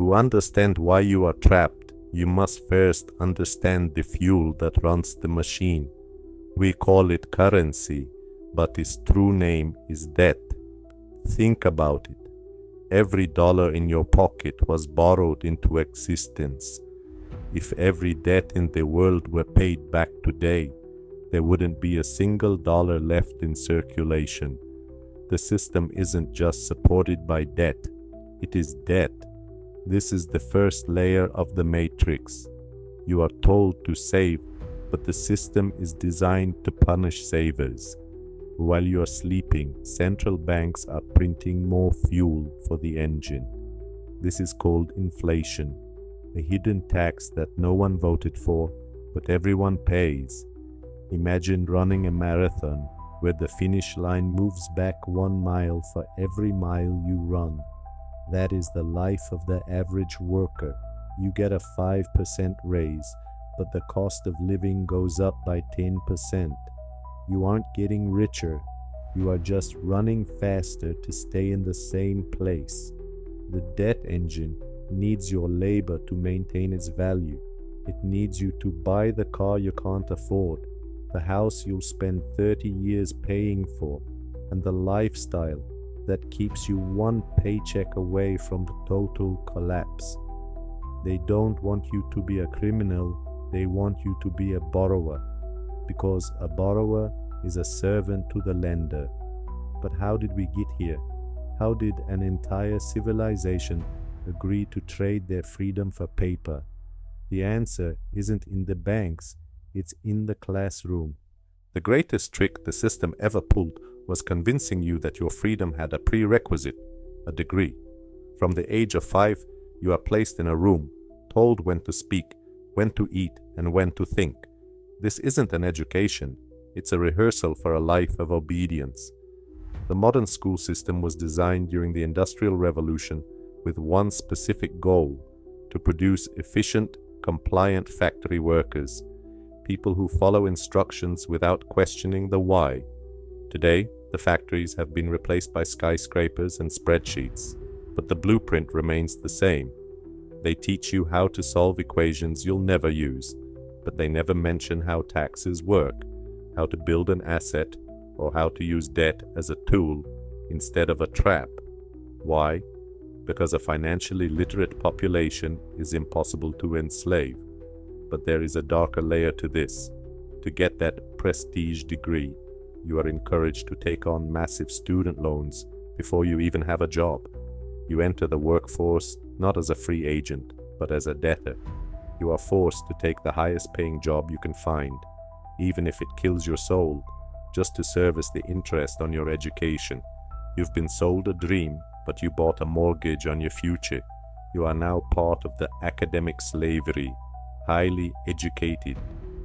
To understand why you are trapped, you must first understand the fuel that runs the machine. We call it currency, but its true name is debt. Think about it. Every dollar in your pocket was borrowed into existence. If every debt in the world were paid back today, there wouldn't be a single dollar left in circulation. The system isn't just supported by debt, it is debt. This is the first layer of the matrix. You are told to save, but the system is designed to punish savers. While you are sleeping, central banks are printing more fuel for the engine. This is called inflation, a hidden tax that no one voted for, but everyone pays. Imagine running a marathon where the finish line moves back 1 mile for every mile you run. That is the life of the average worker. You get a 5% raise, but the cost of living goes up by 10%. You aren't getting richer. You are just running faster to stay in the same place. The debt engine needs your labor to maintain its value. It needs you to buy the car you can't afford, the house you'll spend 30 years paying for, and the lifestyle that keeps you one paycheck away from the total collapse. They don't want you to be a criminal, they want you to be a borrower, because a borrower is a servant to the lender. But how did we get here? How did an entire civilization agree to trade their freedom for paper? The answer isn't in the banks, it's in the classroom. The greatest trick the system ever pulled was convincing you that your freedom had a prerequisite, a degree. From the age of 5, you are placed in a room, told when to speak, when to eat, and when to think. This isn't an education, it's a rehearsal for a life of obedience. The modern school system was designed during the Industrial Revolution with one specific goal: to produce efficient, compliant factory workers, people who follow instructions without questioning the why. Today, the factories have been replaced by skyscrapers and spreadsheets, but the blueprint remains the same. They teach you how to solve equations you'll never use, but they never mention how taxes work, how to build an asset, or how to use debt as a tool instead of a trap. Why? Because a financially literate population is impossible to enslave. But there is a darker layer to this. To get that prestige degree, you are encouraged to take on massive student loans before you even have a job. You enter the workforce not as a free agent, but as a debtor. You are forced to take the highest paying job you can find, even if it kills your soul, just to service the interest on your education. You've been sold a dream, but you bought a mortgage on your future. You are now part of the academic slavery, highly educated,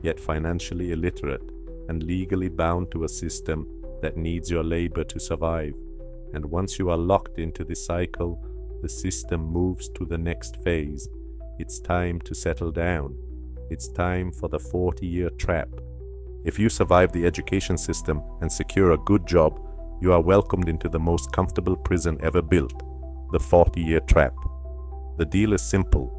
yet financially illiterate, and legally bound to a system that needs your labor to survive. And once you are locked into this cycle, the system moves to the next phase. It's time to settle down. It's time for the 40-year trap. If you survive the education system and secure a good job, you are welcomed into the most comfortable prison ever built, the 40-year trap. The deal is simple.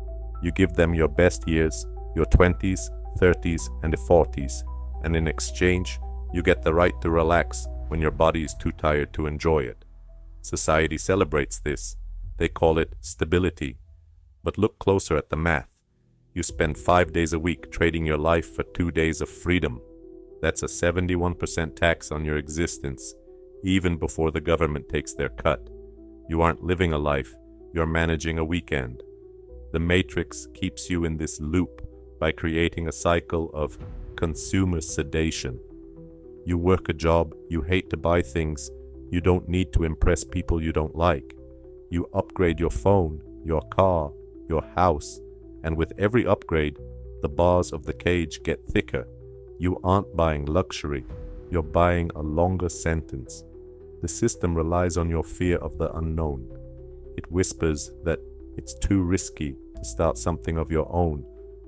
You give them your best years, your 20s, 30s, and 40s, and in exchange, you get the right to relax when your body is too tired to enjoy it. Society celebrates this. They call it stability. But look closer at the math. You spend 5 days a week trading your life for 2 days of freedom. That's a 71% tax on your existence, even before the government takes their cut. You aren't living a life, you're managing a weekend. The matrix keeps you in this loop by creating a cycle of consumer sedation. You work a job, you hate to buy things, you don't need to impress people you don't like. You upgrade your phone, your car, your house, and with every upgrade, the bars of the cage get thicker. You aren't buying luxury, you're buying a longer sentence. The system relies on your fear of the unknown. It whispers that it's too risky to start something of your own,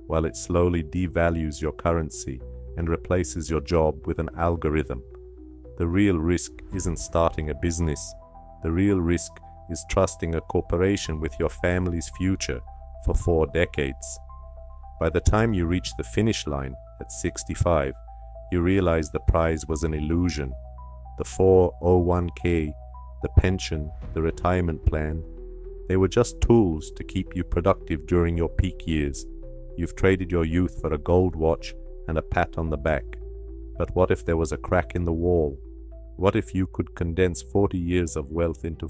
while it slowly devalues your currency and replaces your job with an algorithm. The real risk isn't starting a business. The real risk is trusting a corporation with your family's future for 4 decades. By the time you reach the finish line at 65, you realize the prize was an illusion. The 401k, the pension, the retirement plan, they were just tools to keep you productive during your peak years. You've traded your youth for a gold watch and a pat on the back. But what if there was a crack in the wall? What if you could condense 40 years of wealth into